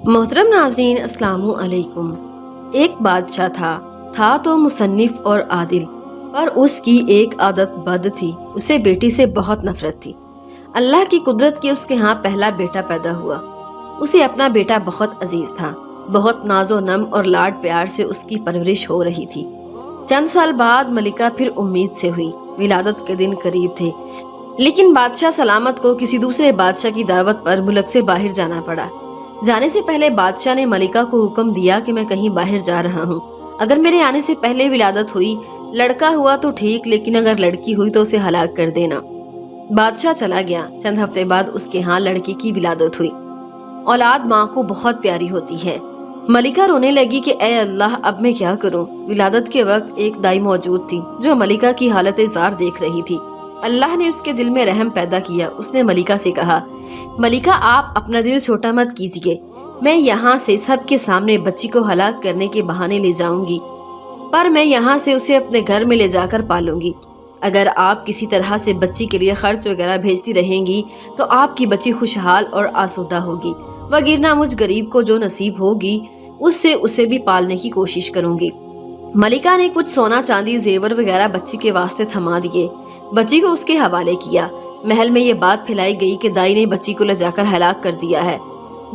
मोहतरम नाजरीन, अस्सलामु अलैकुम। एक बादशाह था तो मुसन्निफ और आदिल, पर उसकी एक आदत बद थी। उसे बेटी से बहुत नफरत थी। अल्लाह की कुदरत की उसके यहाँ पहला बेटा पैदा हुआ। उसे अपना बेटा बहुत अजीज था। बहुत नाजो नम और लाड प्यार से उसकी परवरिश हो रही थी। चंद साल बाद मलिका फिर उम्मीद से हुई। विलादत के दिन करीब थे, लेकिन बादशाह सलामत को किसी दूसरे बादशाह की दावत पर मुल्क से बाहर जाना पड़ा। जाने से पहले बादशाह ने मलिका को हुक्म दिया कि मैं कहीं बाहर जा रहा हूँ। अगर मेरे आने से पहले विलादत हुई, लड़का हुआ तो ठीक, लेकिन अगर लड़की हुई तो उसे हलाक कर देना। बादशाह चला गया। चंद हफ्ते बाद उसके यहाँ लड़के की विलादत हुई। औलाद माँ को बहुत प्यारी होती है। मलिका रोने लगी कि ए अल्लाह, अब मैं क्या करूँ। विलादत के वक्त एक दाई मौजूद थी जो मलिका की हालत ज़ार देख रही थी। अल्लाह ने उसके दिल में रहम पैदा किया। उसने मलिका से कहा, मलिका, आप अपना दिल छोटा मत कीजिए। मैं यहाँ से सबके सामने बच्ची को हलाक करने के बहाने ले जाऊंगी, पर मैं यहाँ से उसे अपने घर में ले जाकर पालूंगी। अगर आप किसी तरह से बच्ची के लिए खर्च वगैरह भेजती रहेंगी तो आपकी बच्ची खुशहाल और आसूदा होगी, वगरना मुझ गरीब को जो नसीब होगी उससे उसे भी पालने की कोशिश करूंगी। मलिका ने कुछ सोना चांदी जेवर वगैरह बच्ची के वास्ते थमा दिए। बच्ची को उसके हवाले किया। महल में ये बात फैलाई गई कि दाई ने बच्ची को ले जाकर हलाक कर दिया है,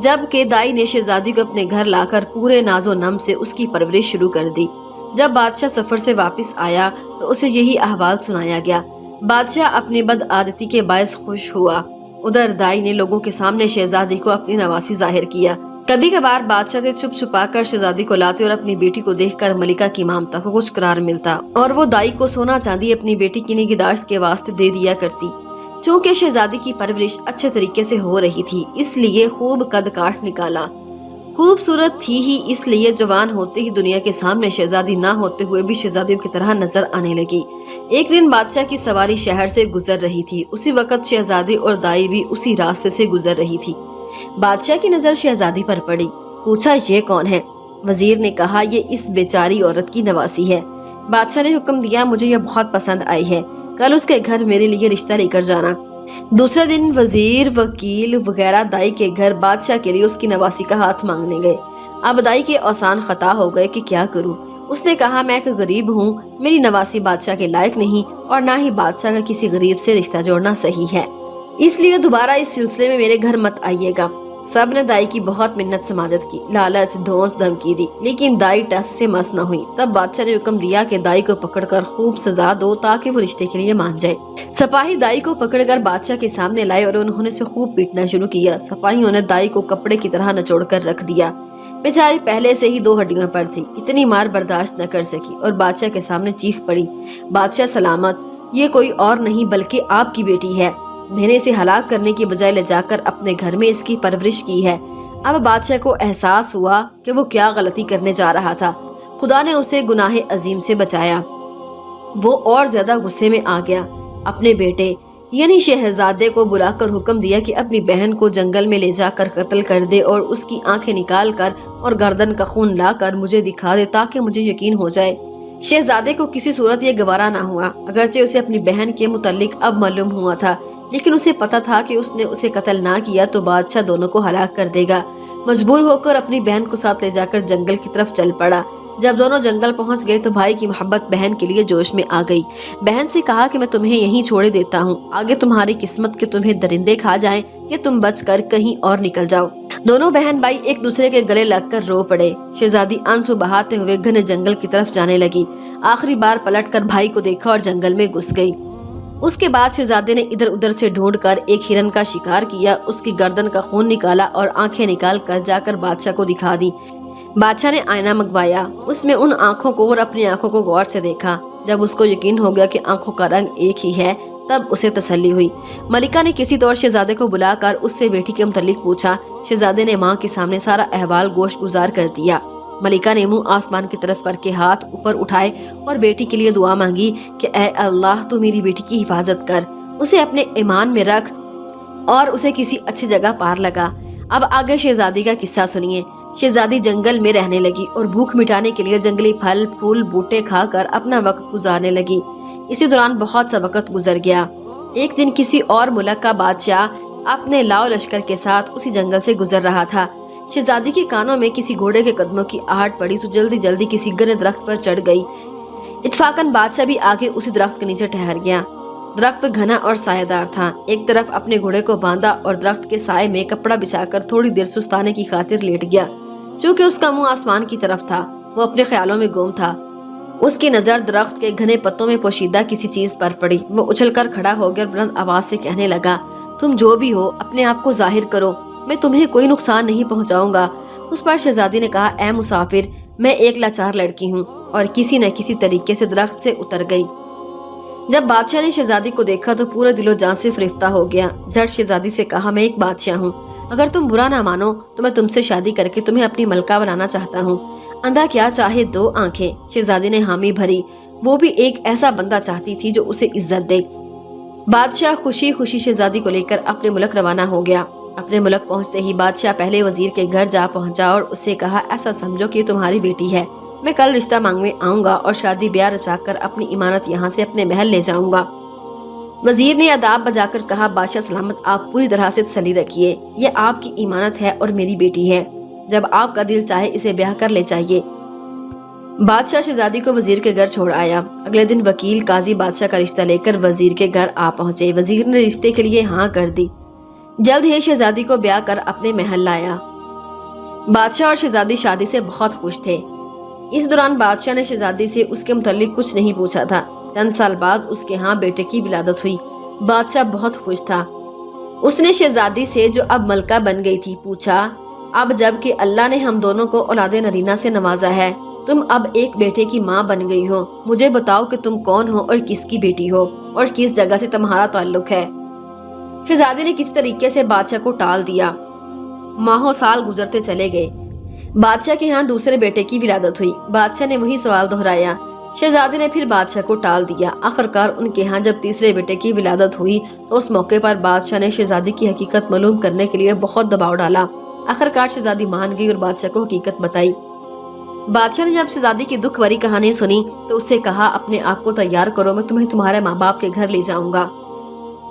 जबकि दाई ने शहजादी को अपने घर लाकर पूरे नाजो नम से उसकी परवरिश शुरू कर दी। जब बादशाह सफर से वापस आया तो उसे यही अहवाल सुनाया गया। बादशाह अपनी बदआदती के बायस खुश हुआ। उधर दाई ने लोगों के सामने शहजादी को अपनी नवासी जाहिर किया। कभी कभार बादशाह से छुप छुपा कर शहजादी को लाते और अपनी बेटी को देखकर मलिका की ममता को कुछ करार मिलता और वो दाई को सोना चांदी अपनी बेटी की निगहदाश्त के वास्ते दे दिया करती। चूँकि शहजादी की परवरिश अच्छे तरीके से हो रही थी, इसलिए खूब कद काट निकाला। खूबसूरत थी ही, इसलिए जवान होते ही दुनिया के सामने शहजादी ना होते हुए भी शहजादियों की तरह नजर आने लगी। एक दिन बादशाह की सवारी शहर से गुजर रही थी। उसी वक्त शहजादी और दाई भी उसी रास्ते से गुजर रही थी। बादशाह की नजर शहजादी पर पड़ी। पूछा, ये कौन है? वजीर ने कहा, ये इस बेचारी औरत की नवासी है। बादशाह ने हुक्म दिया, मुझे यह बहुत पसंद आई है, कल उसके घर मेरे लिए रिश्ता लेकर जाना। दूसरे दिन वजीर, वकील वगैरह दाई के घर बादशाह के लिए उसकी नवासी का हाथ मांगने गए। अब दाई के औसान खता हो गए कि क्या करूं। उसने कहा, मैं एक गरीब हूँ, मेरी नवासी बादशाह के लायक नहीं और ना ही बादशाह का किसी गरीब से रिश्ता जोड़ना सही है, इसलिए दोबारा इस सिलसिले में मेरे घर मत आइएगा। सब ने दाई की बहुत मिन्नत समाजत की, लालच, धौंस, धमकी दी, लेकिन दाई टस से मस न हुई। तब बादशाह ने हुक्म दिया कि दाई को पकड़कर खूब सजा दो ताकि वो रिश्ते के लिए मान जाए। सिपाही दाई को पकड़कर बादशाह के सामने लाए और उन्होंने उसे खूब पीटना शुरू किया। सिपाहियों ने दाई को कपड़े की तरह नचोड़ कर रख दिया। बेचारी पहले से ही दो हड्डियों पर थी, इतनी मार बर्दाश्त न कर सकी और बादशाह के सामने चीख पड़ी, बादशाह सलामत, ये कोई और नहीं बल्कि आपकी बेटी है। मैंने इसे हलाक करने की बजाय ले जाकर अपने घर में इसकी परवरिश की है। अब बादशाह को एहसास हुआ कि वो क्या गलती करने जा रहा था। खुदा ने उसे गुनाह अजीम से बचाया। वो और ज्यादा गुस्से में आ गया। अपने बेटे यानी शहजादे को बुलाकर हुक्म दिया कि अपनी बहन को जंगल में ले जाकर कत्ल कर दे और उसकी आंखें निकाल कर और गर्दन का खून लाकर मुझे दिखा दे ताकि मुझे यकीन हो जाए। शहजादे को किसी सूरत ये गवारा ना हुआ। अगरचे उसे अपनी बहन के मुतालिक अब मालूम हुआ था, लेकिन उसे पता था कि उसने उसे कत्ल ना किया तो बादशाह दोनों को हलाक कर देगा। मजबूर होकर अपनी बहन को साथ ले जाकर जंगल की तरफ चल पड़ा। जब दोनों जंगल पहुंच गए तो भाई की मोहब्बत बहन के लिए जोश में आ गई। बहन से कहा कि मैं तुम्हें यहीं छोड़े देता हूँ, आगे तुम्हारी किस्मत के तुम्हें दरिंदे खा जाएं या तुम बचकर कहीं और निकल जाओ। दोनों बहन भाई एक दूसरे के गले लगकर रो पड़े। शहजादी आंसू बहाते हुए घने जंगल की तरफ जाने लगी। आखिरी बार पलटकर भाई को देखा और जंगल में घुस गई। उसके बाद शहजादे ने इधर उधर से ढूंढकर एक हिरन का शिकार किया, उसकी गर्दन का खून निकाला और आंखें निकाल कर जाकर बादशाह को दिखा दी। बादशाह ने आईना मंगवाया, उसमें उन आंखों को और अपनी आंखों को गौर से देखा। जब उसको यकीन हो गया कि आंखों का रंग एक ही है, तब उसे तसल्ली हुई। मलिका ने किसी तौर शहजादे को बुलाकर उससे बेटी के मुतालिक पूछा। शहजादे ने माँ के सामने सारा अहवाल गोश्त गुजार कर दिया। मलिका ने मुंह आसमान की तरफ करके हाथ ऊपर उठाए और बेटी के लिए दुआ मांगी कि ऐ अल्लाह, तू मेरी बेटी की हिफाजत कर, उसे अपने ईमान में रख और उसे किसी अच्छी जगह पार लगा। अब आगे शहजादी का किस्सा सुनिए। शहजादी जंगल में रहने लगी और भूख मिटाने के लिए जंगली फल फूल बूटे खाकर अपना वक्त गुजारने लगी। इसी दौरान बहुत सा वक्त गुजर गया। एक दिन किसी और मुल्क का बादशाह अपने लाओ लश्कर के साथ उसी जंगल से गुजर रहा था। शहजादी के कानों में किसी घोड़े के कदमों की आहट पड़ी तो जल्दी जल्दी किसी घने दरख्त पर चढ़ गई। इत्फाकन बादशाह भी आगे उसी दरख्त के नीचे ठहर गया। दरख्त घना और सायेदार था। एक तरफ अपने घोड़े को बांधा और दरख्त के साए में कपड़ा बिछाकर थोड़ी देर सुस्ताने की खातिर लेट गया। चूँकि उसका मुंह आसमान की तरफ था, वो अपने ख्यालों में गुम था। उसकी नजर दरख्त के घने पत्तों में पोशीदा किसी चीज पर पड़ी। वो उछलकर खड़ा हो गया और बुलंद आवाज से कहने लगा, तुम जो भी हो अपने आप को जाहिर करो, मैं तुम्हें कोई नुकसान नहीं पहुंचाऊंगा। उस पर शहजादी ने कहा, ए मुसाफिर, मैं एक लाचार लड़की हूँ, और किसी न किसी तरीके से दरख्त से उतर गई। जब बादशाह ने शहजादी को देखा तो पूरा दिलो जान से फरिफ्ता हो गया। झट शहजादी से कहा, मैं एक बादशाह हूँ, अगर तुम बुरा ना मानो तो मैं तुमसे शादी करके तुम्हें अपनी मलका बनाना चाहता हूँ। अंधा क्या चाहे दो आंखें। शहजादी ने हामी भरी। वो भी एक ऐसा बंदा चाहती थी जो उसे इज्जत दे। बादशाह खुशी खुशी शहजादी को लेकर अपने मुल्क रवाना हो गया। अपने मुल्क पहुंचते ही बादशाह पहले वजीर के घर जा पहुंचा और उससे कहा, ऐसा समझो कि तुम्हारी बेटी है, मैं कल रिश्ता मांगने आऊंगा और शादी ब्याह रचाकर अपनी इमानत यहाँ से अपने महल ले जाऊंगा। वजीर ने अदाब बजाकर कहा, बादशाह सलामत, आप पूरी तरह से तसल्ली रखिए, ये आपकी इमानत है और मेरी बेटी है, जब आपका दिल चाहे इसे ब्याह कर ले जाइए। बादशाह शहजादी को वजीर के घर छोड़ आया। अगले दिन वकील काजी बादशाह का रिश्ता लेकर वजीर के घर आ पहुंचे। वजीर ने रिश्ते के लिए हाँ कर दी। जल्द ही शहजादी को ब्याह कर अपने महल लाया। बादशाह और शहजादी शादी से बहुत खुश थे। इस दौरान बादशाह ने शहजादी से उसके मुतालिक कुछ नहीं पूछा था। चंद साल बाद उसके यहाँ बेटे की विलादत हुई। बादशाह बहुत खुश था। उसने शहजादी से, जो अब मलका बन गई थी, पूछा, अब जब कि अल्लाह ने हम दोनों को औलादे नरीना से नवाजा है, तुम अब एक बेटे की माँ बन गई हो, मुझे बताओ कि तुम कौन हो और किसकी बेटी हो और किस जगह से तुम्हारा ताल्लुक है। शहजादी ने किस तरीके से बादशाह को टाल दिया। माहों साल गुजरते चले गए। बादशाह के यहाँ दूसरे बेटे की विलादत हुई। बादशाह ने वही सवाल दोहराया। शहजादी ने फिर बादशाह को टाल दिया। आखिरकार उनके यहाँ जब तीसरे बेटे की विलादत हुई तो उस मौके पर बादशाह ने शहजादी की हकीकत मालूम करने के लिए बहुत दबाव डाला। आखिरकार शहजादी मान गई और बादशाह को हकीकत बताई। बादशाह ने जब शहजादी की दुख भरी कहानी सुनी तो उससे कहा, अपने आप को तैयार करो, मैं तुम्हें तुम्हारे माँ बाप के घर ले जाऊंगा।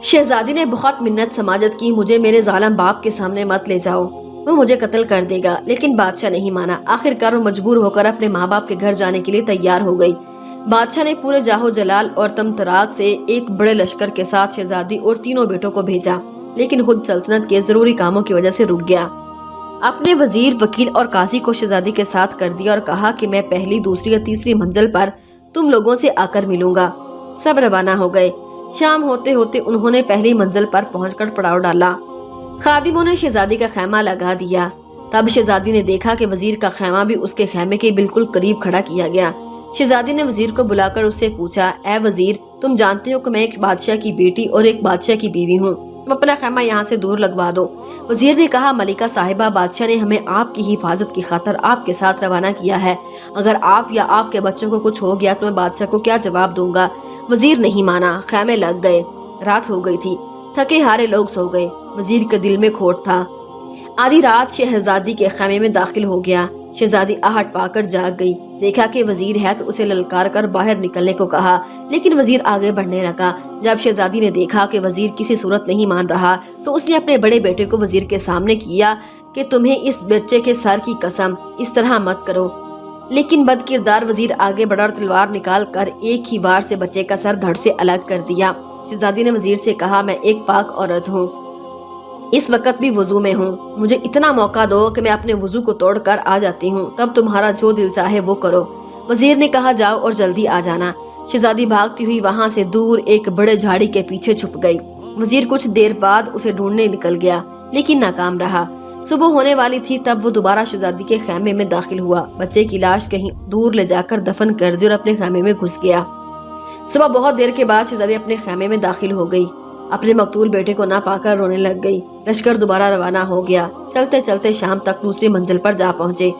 शहजादी ने बहुत मिन्नत समाजत की, मुझे मेरे जालिम बाप के सामने मत ले जाओ, वो मुझे कत्ल कर देगा। लेकिन बादशाह नहीं माना। आखिरकार वो मजबूर होकर अपने माँ बाप के घर जाने के लिए तैयार हो गई। बादशाह ने पूरे जाहो जलाल और तमतराक से एक बड़े लश्कर के साथ शहजादी और तीनों बेटों को भेजा, लेकिन खुद सल्तनत के जरूरी कामों की वजह से रुक गया। अपने वजीर, वकील और काजी को शहजादी के साथ कर दिया और कहा कि मैं पहली, दूसरी या तीसरी मंजिल पर तुम लोगों से आकर मिलूंगा। सब रवाना हो गए। शाम होते होते उन्होंने पहली मंजिल पर पहुंचकर पड़ाव डाला। खादिमों ने शहजादी का खैमा लगा दिया। तब शहजादी ने देखा कि वजीर का खैमा भी उसके खैमे के बिल्कुल करीब खड़ा किया गया। शहजादी ने वजीर को बुलाकर उससे पूछा, ए वजीर, तुम जानते हो कि मैं एक बादशाह की बेटी और एक बादशाह की बीवी हूँ, तुम अपना खैमा यहाँ से दूर लगवा दो। वजीर ने कहा, मलिका साहिबा, बादशाह ने हमें आपकी हिफाजत की खातिर आपके साथ रवाना किया है। अगर आप या आपके बच्चों को कुछ हो गया तो मैं बादशाह को क्या जवाब दूंगा। वजीर नहीं माना। खैमे लग गए। रात हो गई थी। थके हारे लोग सो गए। वजीर के दिल में खोट था। आधी रात शहजादी के खैमे में दाखिल हो गया। शहजादी आहट पाकर जाग गई। देखा कि वजीर है तो उसे ललकार कर बाहर निकलने को कहा, लेकिन वजीर आगे बढ़ने लगा। जब शहजादी ने देखा कि वजीर किसी सूरत नहीं मान रहा तो उसने अपने बड़े बेटे को वजीर के सामने किया कि तुम्हें इस बच्चे के सर की कसम, इस तरह मत करो। लेकिन बदकिरदार वजीर आगे बढ़ा और तलवार निकाल कर एक ही वार से बच्चे का सर धड़ से अलग कर दिया। शहजादी ने वजीर से कहा, मैं एक पाक औरत हूँ, इस वक्त भी वजू में हूँ, मुझे इतना मौका दो कि मैं अपने वजू को तोड़कर आ जाती हूँ, तब तुम्हारा जो दिल चाहे वो करो। वजीर ने कहा, जाओ और जल्दी आ जाना। शहजादी भागती हुई वहाँ से दूर एक बड़े झाड़ी के पीछे छुप गई। वजीर कुछ देर बाद उसे ढूंढने निकल गया, लेकिन नाकाम रहा। सुबह होने वाली थी तब वो दोबारा शहजादी के खैमे में दाखिल हुआ। बच्चे की लाश कहीं दूर ले जाकर दफन कर दी और अपने खैमे में घुस गया। सुबह बहुत देर के बाद शहजादी अपने खैमे में दाखिल हो गई। अपने मकतूल बेटे को ना पाकर रोने लग गई। लश्कर दोबारा रवाना हो गया। चलते चलते शाम तक दूसरी मंजिल पर जा पहुंचे।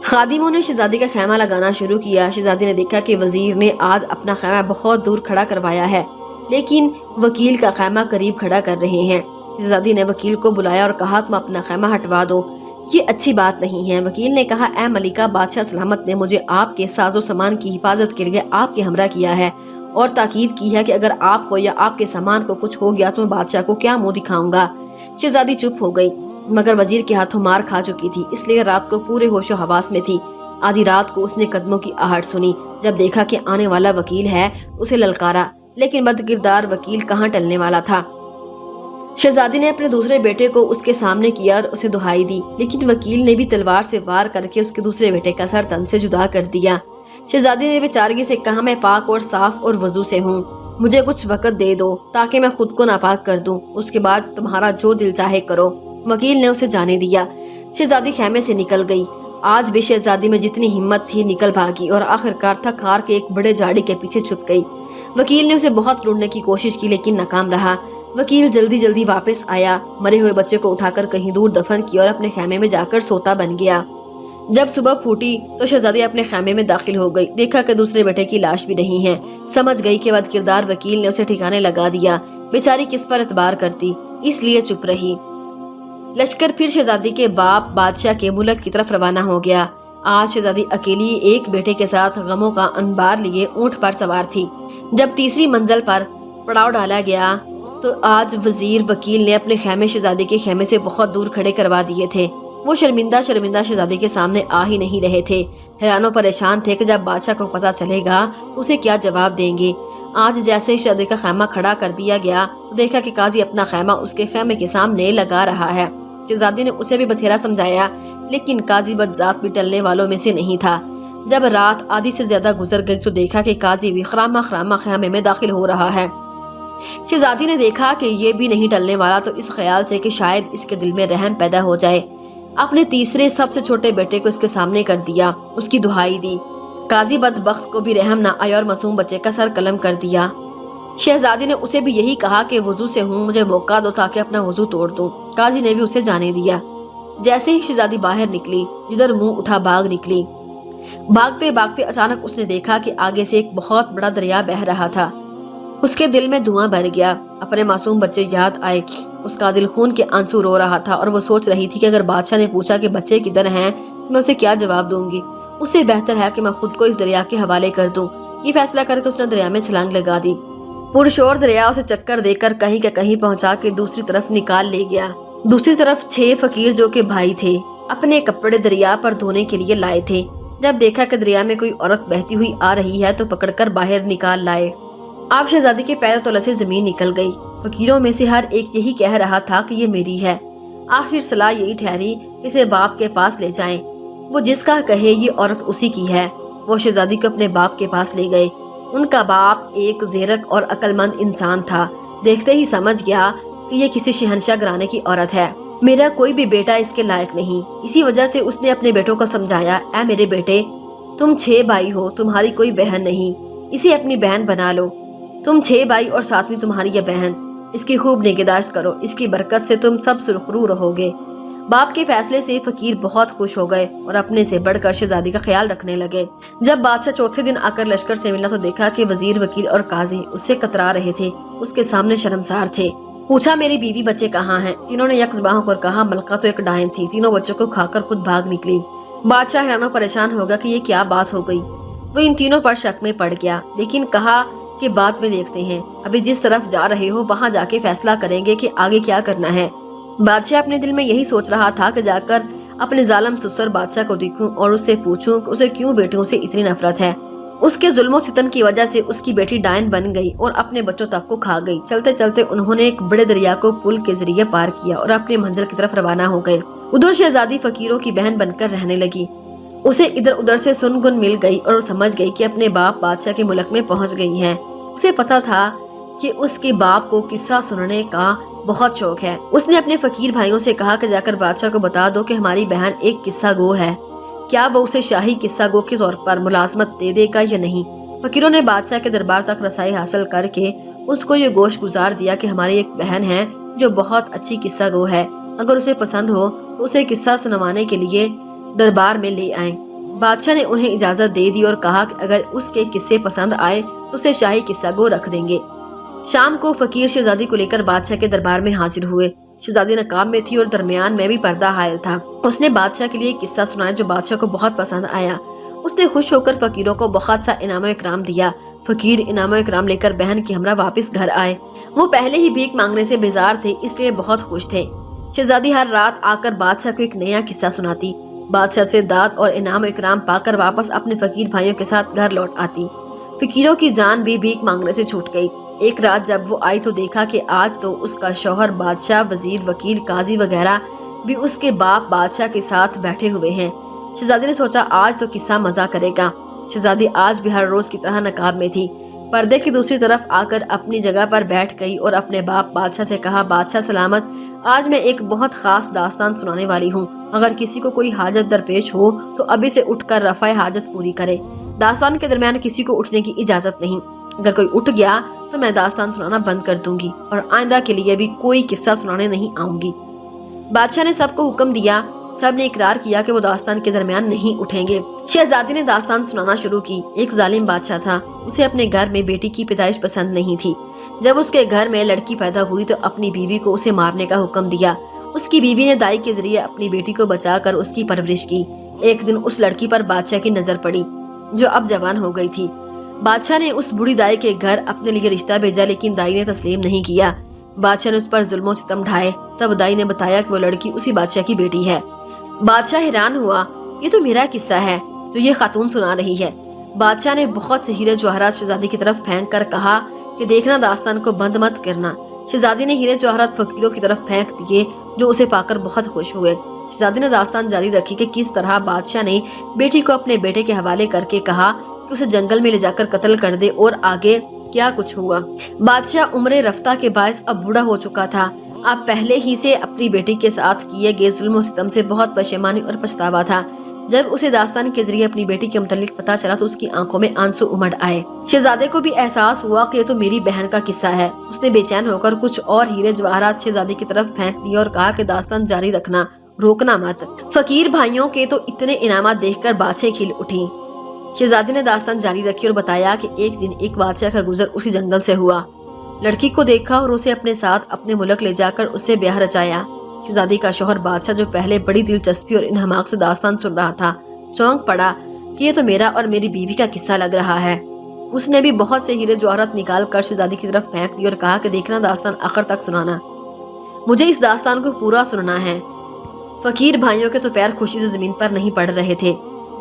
खादिमों ने शहजादी का खैमा लगाना शुरू किया। शहजादी ने देखा कि वजीर ने आज अपना खैमा बहुत दूर खड़ा करवाया है, लेकिन वकील का खैमा करीब खड़ा कर रहे हैं। शहजादी ने वकील को बुलाया और कहा, तुम अपना खैमा हटवा दो, ये अच्छी बात नहीं है। वकील ने कहा, ए मलिका, बादशाह सलामत ने मुझे आपके साजो सामान की हिफाजत के लिए आपके हमरा किया है और ताकीद की है कि अगर आपको या आपके सामान को कुछ हो गया तो मैं बादशाह को क्या मुंह दिखाऊंगा। शहजादी चुप हो गई। मगर वजीर के हाथों मार खा चुकी थी, इसलिए रात को पूरे होशो हवास में थी। आधी रात को उसने कदमों की आहट सुनी। जब देखा कि आने वाला वकील है तो उसे ललकारा, लेकिन बदकिरदार वकील कहाँ टलने वाला था। शहजादी ने अपने दूसरे बेटे को उसके सामने किया और उसे दुहाई दी, लेकिन वकील ने भी तलवार से वार करके उसके दूसरे बेटे का सर तन से जुदा कर दिया। शहजादी ने बेचारगी से कहा, मैं पाक और साफ और वजू से हूँ, मुझे कुछ वक़्त दे दो ताकि मैं खुद को नापाक कर दूं, उसके बाद तुम्हारा जो दिल चाहे करो। वकील ने उसे जाने दिया। शहजादी खेमे से निकल गई। आज भी शहजादी में जितनी हिम्मत थी निकल भागी और आखिरकार थक हार के एक बड़े झाड़ी के पीछे छुप गई। वकील ने उसे बहुत ढूंढने की कोशिश की, लेकिन नाकाम रहा। वकील जल्दी जल्दी वापस आया, मरे हुए बच्चे को उठाकर कहीं दूर दफन किया और अपने खेमे में जाकर सोता बन गया। जब सुबह फूटी तो शहजादी अपने खेमे में दाखिल हो गई। देखा कि दूसरे बेटे की लाश भी नहीं है। समझ गई कि बदकिरदार वकील ने उसे ठिकाने लगा दिया। बेचारी किस पर एतबार करती, इसलिए चुप रही। लश्कर फिर शहजादी के बाप बादशाह के मुल्क की तरफ रवाना हो गया। आज शहजादी अकेली एक बेटे के साथ गमों का अंबार लिए ऊंट पर सवार थी। जब तीसरी मंजिल पर पड़ाव डाला गया तो आज वजीर वकील ने अपने खेमे शहजादी के खेमे से बहुत दूर खड़े करवा दिए थे। वो शर्मिंदा शर्मिंदा शहजादी के सामने आ ही नहीं रहे थे। हैरानो परेशान थे कि जब बादशाह को पता चलेगा तो उसे क्या जवाब देंगे। आज जैसे ही शहजादी का खेमा खड़ा कर दिया गया तो देखा कि काजी अपना खेमा उसके खेमे के सामने लगा रहा है। शहजादी ने उसे भी बथेरा समझाया, लेकिन काजी बदजात भी टलने वालों में से नहीं था। जब रात आधी से ज्यादा गुजर गई तो देखा कि काजी भी खरामा खरामा खेमे में दाखिल हो रहा है। शहजादी ने देखा कि ये भी नहीं टलने वाला तो इस ख्याल से कि शायद इसके दिल में रहम पैदा हो जाए, अपने तीसरे सबसे छोटे बेटे को इसके सामने कर दिया, उसकी दुहाई दी। काजी बदबख्त को भी रहम ना आया और मासूम बच्चे का सर कलम कर दिया। शहजादी ने उसे भी यही कहा कि वजू से हूँ, मुझे मौका दो ताकि अपना वजू तोड़ दूं। काजी ने भी उसे जाने दिया। जैसे ही शहजादी बाहर निकली, जिधर मुंह उठा भाग निकली। भागते भागते अचानक उसने देखा कि आगे से एक बहुत बड़ा दरिया बह रहा था। उसके दिल में धुआं भर गया। अपने मासूम बच्चे याद आए। उसका दिल खून के आंसू रो रहा था और वो सोच रही थी कि अगर बादशाह ने पूछा कि बच्चे किधर हैं तो मैं उसे क्या जवाब दूंगी। उससे बेहतर है कि मैं खुद को इस दरिया के हवाले कर दूं। ये फैसला करके उसने दरिया में छलांग लगा दी। पुरशोर दरिया उसे चक्कर देकर कहीं के कहीं पहुंचा के दूसरी तरफ निकाल ले गया। दूसरी तरफ 6 फकीर जो के भाई थे अपने कपड़े दरिया पर धोने के लिए लाए थे। जब देखा कि दरिया में कोई औरत बहती हुई आ रही है तो पकड़कर बाहर निकाल लाए। आप शहजादी के पैरों तले से जमीन निकल गई। फकीरों में से हर एक यही कह रहा था कि ये मेरी है। आखिर सलाह यही ठहरी, इसे बाप के पास ले जाएं। वो जिसका कहे ये औरत उसी की है। वो शहजादी को अपने बाप के पास ले गए। उनका बाप एक ज़ेरक और अक्लमंद इंसान था। देखते ही समझ गया कि ये किसी शहंशाह घराने की औरत है। मेरा कोई भी बेटा इसके लायक नहीं। इसी वजह से उसने अपने बेटों को समझाया, ऐ मेरे बेटे, तुम 6 भाई हो, तुम्हारी कोई बहन नहीं, इसे अपनी बहन बना लो। तुम 6 भाई और 7वीं तुम्हारी ये बहन। इसकी खूब निगहदाश्त करो, इसकी बरकत से तुम सब सुरखरू रहोगे। बाप के फैसले से फकीर बहुत खुश हो गए और अपने से बढ़कर शहजादी का ख्याल रखने लगे। जब बादशाह चौथे दिन आकर लश्कर से मिला तो देखा कि वजीर, वकील और काजी उससे कतरा रहे थे। उसके सामने शर्मसार थे। पूछा, मेरी बीवी बच्चे कहाँ हैं? तीनों ने यकजबां होकर कहा, मलका तो एक डायन थी, तीनों बच्चों को खाकर खुद भाग निकली। बादशाह हैरान परेशान हो गया कि ये क्या बात हो गई। वो इन तीनों पर शक में पड़ गया, लेकिन कहा कि बाद में देखते हैं, अभी जिस तरफ जा रहे हो वहाँ जाके फैसला करेंगे कि आगे क्या करना है। बादशाह अपने दिल में यही सोच रहा था कि जाकर अपने जालिम ससुर बादशाह को देखूं और उससे पूछूं कि उसे क्यों बेटियों से इतनी नफरत है। उसके जुल्मों सितम की वजह से उसकी बेटी डायन बन गई और अपने बच्चों तक को खा गई। चलते चलते उन्होंने एक बड़े दरिया को पुल के जरिए पार किया और अपनी मंजिल की तरफ रवाना हो गए। उधर शहजादी फकीरों की बहन बनकर रहने लगी। उसे इधर उधर से सुनगुन मिल गई और समझ गई कि अपने बाप बादशाह के मुल्क में पहुंच गई है। उसे पता था कि उसके बाप को किस्सा सुनने का बहुत शौक है। उसने अपने फकीर भाइयों से कहा कि जाकर बादशाह को बता दो कि हमारी बहन एक किस्सा गो है, क्या वो उसे शाही किस्सा गो के तौर पर मुलाजमत दे देगा या नहीं। फकीरों ने बादशाह के दरबार तक रसाई हासिल करके उसको ये गोश गुजार दिया कि हमारी एक बहन है जो बहुत अच्छी किस्सा गो है, अगर उसे पसंद हो तो उसे किस्सा सुनवाने के लिए दरबार में ले आए। बादशाह ने उन्हें इजाजत दे दी और कहा कि अगर उसके किस्से पसंद आए तो उसे शाही किस्सा गो रख देंगे। शाम को फकीर शहजादी को लेकर बादशाह के दरबार में हाजिर हुए। शहजादी नकाब में थी और दरमियान में भी पर्दा हायल था। उसने बादशाह के लिए किस्सा सुनाया जो बादशाह को बहुत पसंद आया। उसने खुश होकर फकीरों को बहुत सा इनाम इकराम दिया। फकीर इनाम इकराम लेकर बहन की हमरा वापस घर आए। वो पहले ही भीख मांगने से बेजार थे, इसलिए बहुत खुश थे। शहजादी हर रात आकर बादशाह को एक नया किस्सा सुनाती। बादशाह से दाद और इनाम इकराम पाकर वापस अपने फकीर भाइयों के साथ घर लौट आती। फकीरों की जान भी भीख मांगने से छूट गई। एक रात जब वो आई तो देखा कि आज तो उसका शौहर, बादशाह, वजीर, वकील, काजी वगैरह भी उसके बाप बादशाह के साथ बैठे हुए हैं। शहजादी ने सोचा आज तो किस्सा मजा करेगा। शहजादी आज भी हर रोज की तरह नकाब में थी। पर्दे की दूसरी तरफ आकर अपनी जगह पर बैठ गई और अपने बाप बादशाह से कहा, बादशाह सलामत, आज मैं एक बहुत खास दास्तान सुनाने वाली हूँ। अगर किसी को कोई हाजत दरपेश हो तो अभी से उठकर रफ़ाए हाजत पूरी करे। दास्तान के दरमियान किसी को उठने की इजाजत नहीं। अगर कोई उठ गया तो मैं दास्तान सुनाना बंद कर दूंगी और आइंदा के लिए भी कोई किस्सा सुनाने नहीं आऊंगी। बादशाह ने सबको हुक्म दिया। सब ने इकरार किया कि वो दास्तान के दरमियान नहीं उठेंगे। शहजादी ने दास्तान सुनाना शुरू की। एक जालिम बादशाह था। उसे अपने घर में बेटी की पैदाइश पसंद नहीं थी। जब उसके घर में लड़की पैदा हुई तो अपनी बीवी को उसे मारने का हुक्म दिया। उसकी बीवी ने दाई के जरिए अपनी बेटी को बचाकर उसकी परवरिश की। एक दिन उस लड़की पर बादशाह की नजर पड़ी जो अब जवान हो गई थी। बादशाह ने उस बूढ़ी दाई के घर अपने लिए रिश्ता भेजा, लेकिन दाई ने तस्लीम नहीं किया। बादशाह ने उस पर जुल्मों सितम ढाए। तब दाई ने बताया कि वो लड़की उसी बादशाह की बेटी है। बादशाह हैरान हुआ, ये तो मेरा किस्सा है जो ये खातून सुना रही है। बादशाह ने बहुत से हीरे जवाहरात शहजादी की तरफ फेंक कर कहा कि देखना, दास्तान को बंद मत करना। शहजादी ने हीरे जवाहरात फकीरों की तरफ फेंक दिए जो उसे पाकर बहुत खुश हुए। शहजादी ने दास्तान जारी रखी कि किस तरह बादशाह ने बेटी को अपने बेटे के हवाले करके कहा कि उसे जंगल में ले जाकर कत्ल कर दे और आगे क्या कुछ हुआ। बादशाह उम्र रफ्ता के बायस अब बूढ़ा हो चुका था। अब पहले ही से अपनी बेटी के साथ किए गए जुल्म सितम से बहुत पशेमानी और पछतावा था। जब उसे दास्तान के जरिए अपनी बेटी के मुतालिक पता चला तो उसकी आंखों में आंसू उमड़ आए। शहजादे को भी एहसास हुआ कि ये तो मेरी बहन का किस्सा है। उसने बेचैन होकर कुछ और हीरे जवाहरात शहजादी की तरफ फेंक दिए और कहा कि दास्तान जारी रखना, रोकना मत। फकीर भाइयों के तो इतने इनामात देखकर बादशाह खिल उठी। शहजादी ने दास्तान जारी रखी और बताया कि एक दिन एक बादशाह का गुजर उसी जंगल से हुआ। लड़की को देखा और उसे अपने साथ अपने मुल्क ले जाकर उससे ब्याह रचाया। शहजादी का शौहर बादशाह, जो पहले बड़ी दिलचस्पी और इन्हमाक से दास्तान सुन रहा था, चौंक पड़ा कि ये तो मेरा और मेरी बीवी का किस्सा लग रहा है। उसने भी बहुत से हीरे जवाहरात निकाल कर शहजादी की तरफ फेंक दी और कहा कि देखना, दास्तान आखिर तक सुनाना, मुझे इस दास्तान को पूरा सुनना है। फकीर भाइयों के तो पैर खुशी से जमीन पर नहीं पड़ रहे थे।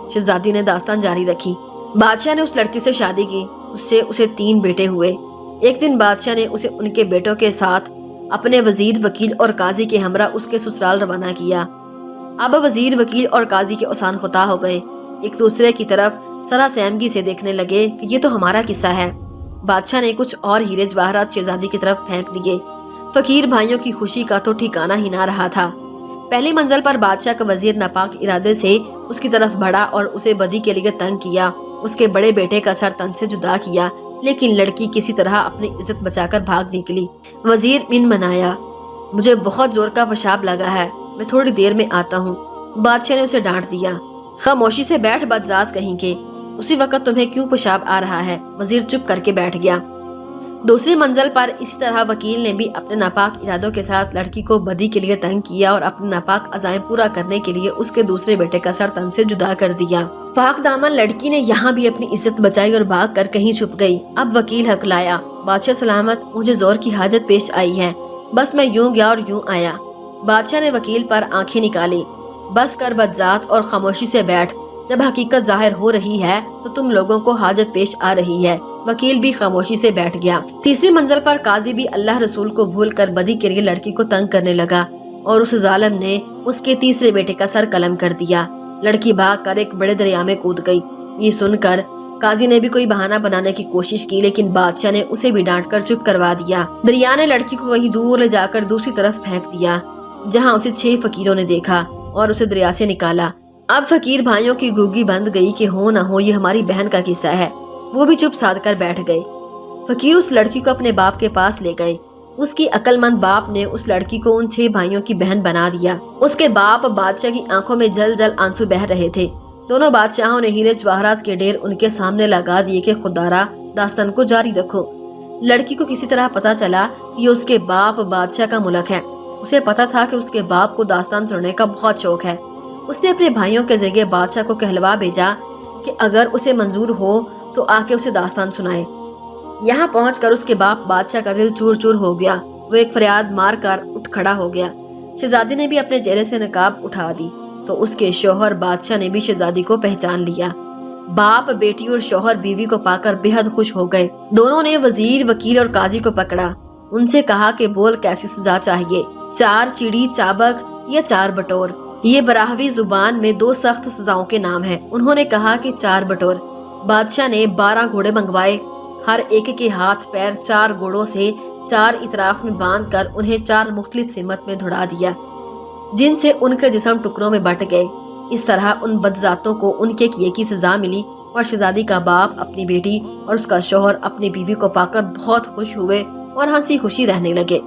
शहजादी ने दास्तान जारी रखी। बादशाह ने उस लड़की से शादी की। उससे उसे 3 बेटे हुए। एक दिन बादशाह ने उसे उनके बेटों के साथ अपने वजीर, वकील और काजी के हमरा उसके ससुराल रवाना किया। अब वजीर, वकील और काजी के ओसान खुता हो गए। एक दूसरे की तरफ सरा सहमगी से देखने लगे कि ये तो हमारा किस्सा है। बादशाह ने कुछ और हीरे जवाहरात शहजादी की तरफ फेंक दिए। फकीर भाइयों की खुशी का तो ठिकाना ही ना रहा था। पहली मंजिल पर बादशाह का वजीर नापाक इरादे से उसकी तरफ बढ़ा और उसे बदी के लिए तंग किया। उसके बड़े बेटे का सर तन से जुदा किया, लेकिन लड़की किसी तरह अपनी इज्जत बचाकर भाग निकली। वजीर मिन मनाया, मुझे बहुत जोर का पेशाब लगा है, मैं थोड़ी देर में आता हूँ। बादशाह ने उसे डांट दिया, खामोशी से बैठ बदजात कहीं के, उसी वक्त तुम्हें क्यों पेशाब आ रहा है। वजीर चुप करके बैठ गया। दूसरी मंजिल पर इसी तरह वकील ने भी अपने नापाक इरादों के साथ लड़की को बदी के लिए तंग किया और अपने नापाक अज़ाइम पूरा करने के लिए उसके दूसरे बेटे का सर तन से जुदा कर दिया। पाक दामन लड़की ने यहाँ भी अपनी इज्जत बचाई और भाग कर कहीं छुप गई। अब वकील हकलाया, बादशाह सलामत, मुझे जोर की हाजत पेश आई है, बस मैं यूं गया और यूं आया। बादशाह ने वकील पर आंखें निकाली, बस कर बदजात और खामोशी से बैठ, जब हकीकत जाहिर हो रही है तो तुम लोगों को हाजत पेश आ रही है। वकील भी खामोशी से बैठ गया। तीसरी मंजिल पर काजी भी अल्लाह रसूल को भूल कर बदी के लिए लड़की को तंग करने लगा और उस जालिम ने उसके तीसरे बेटे का सर कलम कर दिया। लड़की भाग कर एक बड़े दरिया में कूद गई। ये सुनकर काजी ने भी कोई बहाना बनाने की कोशिश की, लेकिन बादशाह ने उसे भी डांट कर चुप करवा दिया। दरिया ने लड़की को वहीं दूर ले जाकर दूसरी तरफ फेंक दिया, जहाँ उसे 6 फकीरों ने देखा और उसे दरिया से निकाला। अब फकीर भाइयों की गूंगी बंद गई कि हो ना हो ये हमारी बहन का किस्सा है। वो भी चुप साध कर बैठ गए। फकीर उस लड़की को अपने बाप के पास ले गए। उसकी अक्लमंद बाप ने उस लड़की को उन 6 भाइयों की बहन बना दिया। उसके बाप बादशाह की आंखों में जल जल आंसू बह रहे थे। दोनों बादशाहों ने हीरे जवाहरात के ढेर उनके सामने लगा दिए कि खुदारा दास्तान को जारी रखो। लड़की को किसी तरह पता चला ये उसके बाप बादशाह का मुल्क है। उसे पता था कि उसके बाप को दास्तान सुनने का बहुत शौक है। उसने अपने भाइयों के जरिए बादशाह को कहलवा भेजा कि अगर उसे मंजूर हो तो आके उसे दास्तान सुनाए। यहाँ पहुंचकर उसके बाप बादशाह का दिल चूर चूर हो गया। वो एक फरियाद मार कर उठ खड़ा हो गया। شہزادی نے بھی اپنے چہرے سے نقاب اٹھا دی تو اس کے شوہر بادشاہ نے بھی شہزادی کو پہچان لیا۔ باپ بیٹی اور شوہر بیوی کو پا کر بے حد خوش ہو گئے۔ دونوں نے وزیر، وکیل اور قاضی کو پکڑا۔ ان سے کہا کہ بول کیسی سزا چاہیے، 4 چیڑی چابک یا 4 بٹور؟ یہ براہوی زبان میں 2 سخت سزاؤں کے نام ہیں۔ انہوں نے کہا کہ 4 بٹور۔ بادشاہ نے 12 گھوڑے منگوائے، ہر ایک کے ہاتھ پیر 4 گھوڑوں سے 4 اطراف میں باندھ کر انہیں 4 مختلف سمت میں دوڑا دیا، جن سے ان کے جسم ٹکڑوں میں بٹ گئے۔ اس طرح ان بدذاتوں کو ان کے کیے کی سزا ملی اور شہزادی کا باپ اپنی بیٹی اور اس کا شوہر اپنی بیوی کو پا کر بہت خوش ہوئے اور ہنسی خوشی رہنے لگے۔